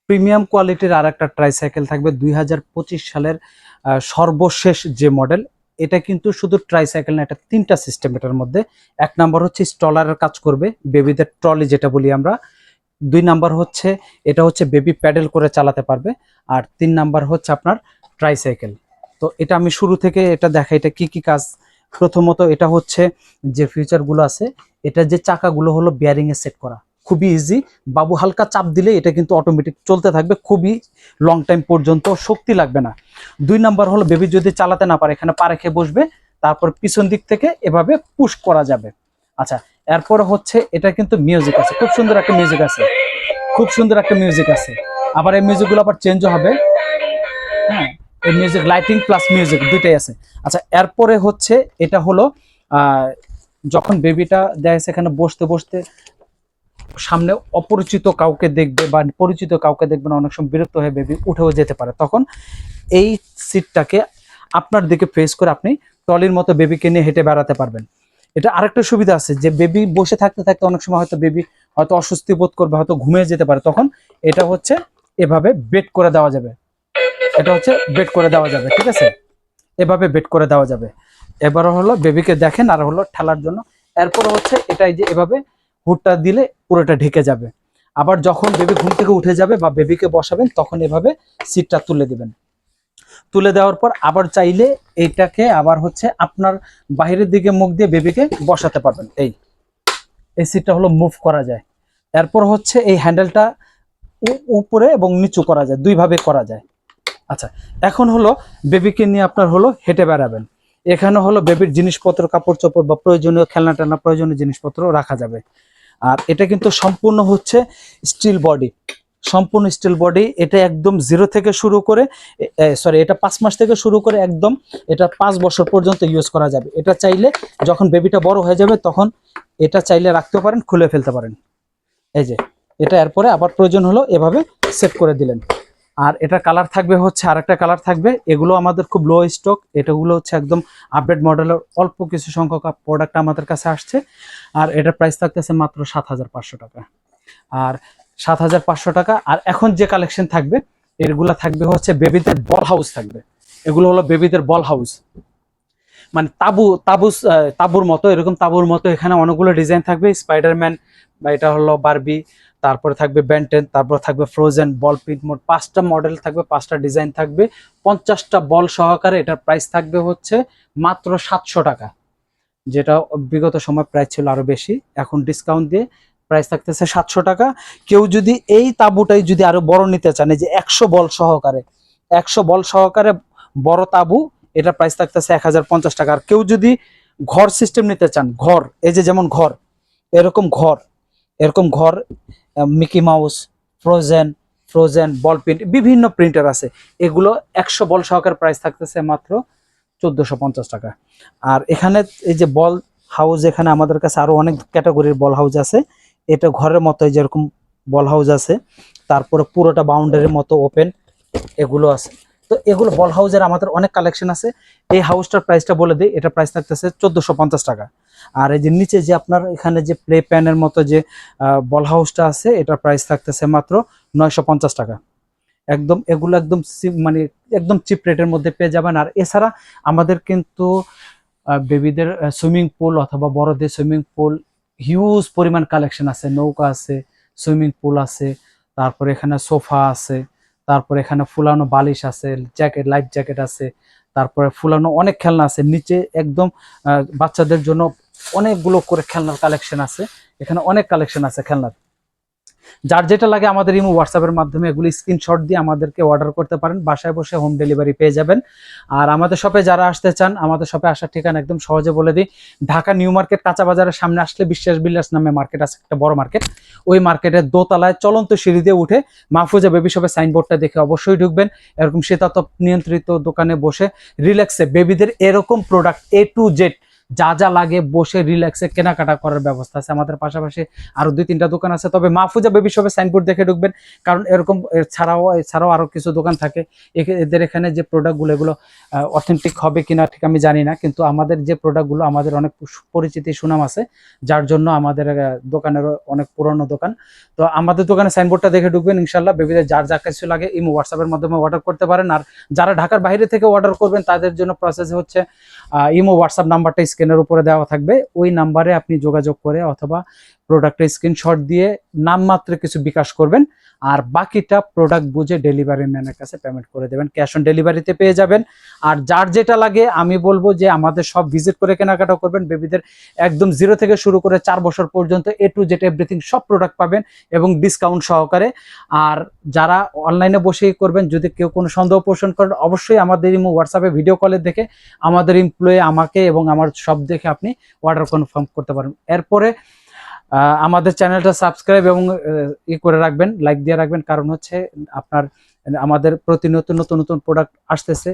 Premium কোয়ালিটির আর একটা tricycle থাকবে 2025 সালের সর্বশেষ যে মডেল। এটা কিন্তু শুধু ট্রাইসাইকেল না, এটা 3টা সিস্টেম এটার মধ্যে। 1 নাম্বার হচ্ছে স্টলারের কাজ করবে, বেবিদের ট্রলি যেটা বলি আমরা। 2 নাম্বার হচ্ছে এটা হচ্ছে বেবি প্যাডেল করে চালাতে পারবে। আর 3 নাম্বার হচ্ছে আপনার ট্রাইসাইকেল। তো এটা আমি শুরু থেকে এটা দেখাই এটা কি কি কাজ। প্রথমত এটা হচ্ছে যে ফিচারগুলো আছে, এটা যে চাকাগুলো হলো বিয়ারিং এ সেট করা, খুবই ইজি। বাবু হালকা চাপ দিলে এটা কিন্তু অটোমেটিক চলতে থাকবে, খুবই লং টাইম পর্যন্ত, শক্তি লাগবে না। 2 নাম্বার হলো বেবি যদি চালাতে না পারে এখানে পা রেখে বসবে, তারপর পিছন দিক থেকে এভাবে পুশ করা যাবে। আচ্ছা, এরপরে হচ্ছে এটা কিন্তু মিউজিক আছে, খুব সুন্দর একটা মিউজিক আছে, খুব সুন্দর একটা মিউজিক আছে। আবার এই মিউজিকগুলো আবার চেঞ্জও হবে। হ্যাঁ, এই মিউজিক লাইটিং প্লাস মিউজিক দুইটাই আছে। আচ্ছা, এরপরে হচ্ছে এটা হলো যখন বেবিটা দেয় সেখানে বসতে বসতে সামনে অপরিচিত কাউকে দেখবে বা পরিচিত কাউকে দেখবে না, অনেক সময় বিরক্ত হয়ে বেবি উঠেও যেতে পারে, তখন এই সিটটাকে আপনার দিকে ফেস করে আপনি ট্রলির মতো বেবিকে নিয়ে হেঁটে বেড়াতে পারবেন। এটা আরেকটা সুবিধা আছে যে বেবি বসে থাকতে থাকতে অনেক সময় হয়তো বেবি হয়তো অস্বস্তি বোধ করবে, হয়তো ঘুমিয়ে যেতে পারে, তখন এটা হচ্ছে এভাবে বেড করে দেওয়া যাবে। এটা হচ্ছে বেড করে দেওয়া যাবে, ঠিক আছে, এভাবে বেড করে দেওয়া যাবে। এবার হলো বেবিকে দেখেন আর হলো ঠেলার জন্য। এরপর হচ্ছে এটাই যে এভাবে হুডটা দিলে পুরোটা ঢেকে যাবে। আবার যখন বেবি ঘুম থেকে উঠে যাবে বা বেবিকে বসাবেন তখন এভাবে সিটটা তুলে দিবেন। তুলে দেওয়ার পর আবার চাইলে এইটাকে আবার হচ্ছে আপনার বাহিরের দিকে মুখ দিয়ে বেবিকে বসাতে পারবেন। এই সিটটা হলো মুভ করা যায়। এরপর হচ্ছে এই হ্যান্ডেলটা উপরে এবং নিচু করা যায়, দুইভাবে করা যায়। আচ্ছা, এখন হলো বেবিকে নিয়ে আপনার হলো হেঁটে বেড়াবেন। এখানে হলো বেবির জিনিসপত্র, কাপড় চোপড় বা প্রয়োজনীয় খেলনা টেলনা প্রয়োজনীয় জিনিসপত্র রাখা যাবে। আর এটা কিন্তু সম্পূর্ণ হচ্ছে স্টিল বডি, সম্পূর্ণ স্টিল বডি। এটা একদম 0 থেকে শুরু করে সরি এটা 5 মাস থেকে শুরু করে একদম এটা 5 বছর পর্যন্ত ইউজ করা যাবে। এটা চাইলে যখন বেবিটা বড় হয়ে যাবে তখন এটা চাইলে রাখতে পারেন, খুলে ফেলতে পারেন। এই যে এটা এরপরে আবার প্রয়োজন হলো এভাবে সেট করে দিলেন। আর এটা কালার থাকবে হচ্ছে আরেকটা কালার থাকবে, এগুলো আমাদের খুব লো স্টক, এটাগুলো হচ্ছে একদম আপডেট মডেলের অল্প কিছু সংখ্যক প্রোডাক্ট আমাদের কাছে আসছে। আর এটার প্রাইস থাকতেছে মাত্র 7,500 টাকা। আর 7,500 টাকা। আর এখন যে কালেকশন থাকবে এগুলা থাকবে হচ্ছে বেবিদের বল হাউস থাকবে। এগুলো হলো বেবিদের বল হাউস, মানে তাবুর মতো, এরকম তাবুর মতো। এখানে অনেকগুলো ডিজাইন থাকবে, স্পাইডারম্যান বা এটা হলো বারবি, তারপরে থাকবে বেন্টেন, তারপর থাকবে ফ্রোজেন, বল পিট, মোট 5টা মডেল থাকবে, 5টা ডিজাইন থাকবে, 50টা বল সহকারে। এটার প্রাইস থাকবে হচ্ছে মাত্র 700 টাকা, যেটা বিগত সময় প্রাইস ছিল আরো বেশি, এখন ডিসকাউন্ট দিয়ে প্রাইস থাকতেছে 700 টাকা। কেউ যদি এই তাবুটাই যদি আরো বড় নিতে চান, এই যে 100 বল সহকারে, 100 বল সহকারে বড় তাবু, এটা প্রাইস থাকতেছে 1050 টাকা। আর কেউ যদি ঘর সিস্টেম নিতে চান, ঘর, এই যে যেমন ঘর, এরকম ঘর, এরকম ঘর, মিকি মাউস, ফ্রোজেন, বল প্রিন্ট, বিভিন্ন প্রিন্টার আছে, এগুলো 100 বল সহকারে প্রাইস থাকতেছে মাত্র 1450 টাকা। আর এখানে এই যে বল হাউস, এখানে আমাদের কাছে আরো অনেক ক্যাটাগরির বল হাউস আছে। এটা ঘরের মতো যেরকম বল হাউস আছে, তারপরে পুরোটা বাউন্ডারির মতো ওপেন, এগুলো আছে। তো এগুলো বল হাউসের আমাদের অনেক কালেকশন আছে। এই হাউসটার প্রাইসটা বলে দিই, এটা প্রাইস থাকতেছে 1450 টাকা। আর এই যে নিচে যে আপনার এখানে যে প্লে প্যানের মতো যে বল হাউসটা আছে, এটার প্রাইস থাকতেছে মাত্র 950 টাকা। একদম এগুলো একদম মানে একদম চিপ রেটের মধ্যে পেয়ে যাবেন। আর এছাড়া আমাদের কিন্তু বেবিদের সুইমিং পুল অথবা বড়দের সুইমিং পুল হিউজ পরিমাণ কালেকশন আছে, নৌকা আছে, সুইমিং পুল আছে, তারপরে এখানে সোফা আছে, তারপরে এখানে ফুলানো বালিশ আছে, জ্যাকেট, লাইফ জ্যাকেট আছে, তারপরে ফুলানো অনেক খেলনা আছে নিচে একদম। বাচ্চাদের জন্য অনেকগুলো করে খেলনার কালেকশন আছে, এখানে অনেক কালেকশন আছে খেলনার। যার যেটা লাগে আমাদের ইমো হোয়াটসঅ্যাপের মাধ্যমে এগুলি স্ক্রিনশট দিয়ে আমাদেরকে অর্ডার করতে পারেন, বাসায় বসে হোম ডেলিভারি পেয়ে যাবেন। আর আমাদের শপে যারা আসতে চান, আমাদের শপে আসার ঠিকানা একদম সহজে বলে দিই। ঢাকা নিউ মার্কেট কাঁচা বাজারের সামনে আসলে বিশ্বাস বিল্ডার্স নামে মার্কেট আছে, একটা বড় মার্কেট। ওই মার্কেটের দোতলায় চলন্ত সিঁড়ি দিয়ে উঠে মাহফুজা বেবি শপের সাইনবোর্ডটা দেখে অবশ্যই ঢুকবেন। এরকম শীতাতপ নিয়ন্ত্রিত দোকানে বসে রিল্যাক্সে বেবিদের এরকম প্রোডাক্ট A to Z যা যা লাগে বসে রিল্যাক্সে কেনাকাটা করার ব্যবস্থা আছে। আমাদের পাশাপাশি আরো 2-3টা দোকান আছে, তবে মাহফুজা বেবি শপে সাইনবোর্ড দেখে ঢুকবেন, কারণ এরকম এছাড়াও আরো কিছু দোকান থাকে, এদের এখানে যে প্রোডাক্টগুলো এগুলো অথেন্টিক হবে কিনা ঠিক আমি জানি না, কিন্তু আমাদের যে প্রোডাক্টগুলো আমাদের অনেক পরিচিতি সুনাম আছে, যার জন্য আমাদের দোকানেরও অনেক পুরনো দোকান। তো আমাদের দোকানে সাইনবোর্ডটা দেখে ঢুকবেন, ইনশাল্লাহ বেবিদের যার যা কিছু লাগে ইমো হোয়াটসঅ্যাপের মাধ্যমে অর্ডার করতে পারেন। আর যারা ঢাকার বাইরে থেকে অর্ডার করবেন তাদের জন্য প্রসেস হচ্ছে ইমো হোয়াটসঅ্যাপ নাম্বারটা স্ক্রিনের উপরে দেওয়া থাকবে, ওই নাম্বারে আপনি যোগাযোগ করে অথবা প্রোডাক্টের স্ক্রিনশট দিয়ে নামমাত্র কিছু বিকাশ করবেন, আর বাকিটা প্রোডাক্ট বুঝে ডেলিভারি ম্যানের কাছে পেমেন্ট করে দেবেন, ক্যাশ অন ডেলিভারিতে পেয়ে যাবেন। আর যার যেটা লাগে আমি বলবো যে আমাদের সব ভিজিট করে কেনাকাটা করবেন। বেবিদের একদম 0 থেকে শুরু করে 4 বছর পর্যন্ত A to Z এভরিথিং সব প্রোডাক্ট পাবেন এবং ডিসকাউন্ট সহকারে। আর যারা অনলাইনে বসেই করবেন, যদি কেউ কোনো সন্দেহ পোষণ করেন অবশ্যই আমাদের ইমো হোয়াটসঅ্যাপে ভিডিও কলে দেখে আমাদের এমপ্লয়ি আমাকে এবং আমার সব দেখে আপনি অর্ডার কনফার্ম করতে পারেন। এরপরে আমাদের চ্যানেলটা সাবস্ক্রাইব এবং করে রাখবেন, লাইক দিয়ে রাখবেন, কারণ হচ্ছে আপনার আমাদের প্রতিনিয়ত নতুন নতুন প্রোডাক্ট আসতেছে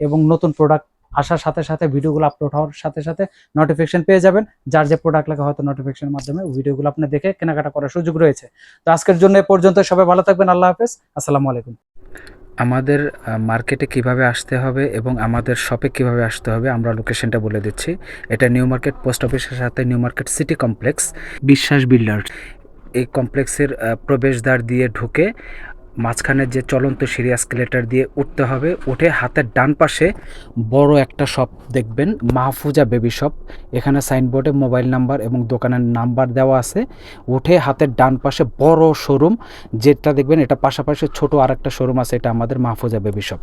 এবং নতুন প্রোডাক্ট আসার সাথে সাথে ভিডিওগুলো আপলোড হওয়ার সাথে সাথে নোটিফিকেশন পেয়ে যাবেন। যার যে প্রোডাক্ট লাগে হয়তো নোটিফিকেশনের মাধ্যমে ভিডিওগুলো আপনি দেখে কেনাকাটা করার সুযোগ রয়েছে। তো আজকের জন্য এ পর্যন্ত, সবাই ভালো থাকবেন, আল্লাহ হাফেজ, আসসালামু আলাইকুম। আমাদের মার্কেটে কিভাবে আসতে হবে এবং আমাদের শপে কিভাবে আসতে হবে আমরা লোকেশনটা বলে দিচ্ছি। এটা নিউ মার্কেট পোস্ট অফিসের সাথে নিউ মার্কেট সিটি কমপ্লেক্স, বিশ্বাস বিল্ডার্স। এই কমপ্লেক্সের প্রবেশদ্বার দিয়ে ঢুকে মাঝখানে যে চলন্ত সিঁড়ি এসকেলেটর দিয়ে উঠতে হবে, উঠে হাতের ডান পাশে বড় একটা শপ দেখবেন, মাহফুজা বেবি শপ। এখানে সাইনবোর্ডে মোবাইল নাম্বার এবং দোকানের নাম্বার দেওয়া আছে। উঠে হাতের ডান পাশে বড় শোরুম যেটা দেখবেন, এটা পাশাপাশি ছোট আরেকটা শোরুম আছে, এটা আমাদের মাহফুজা বেবি শপ।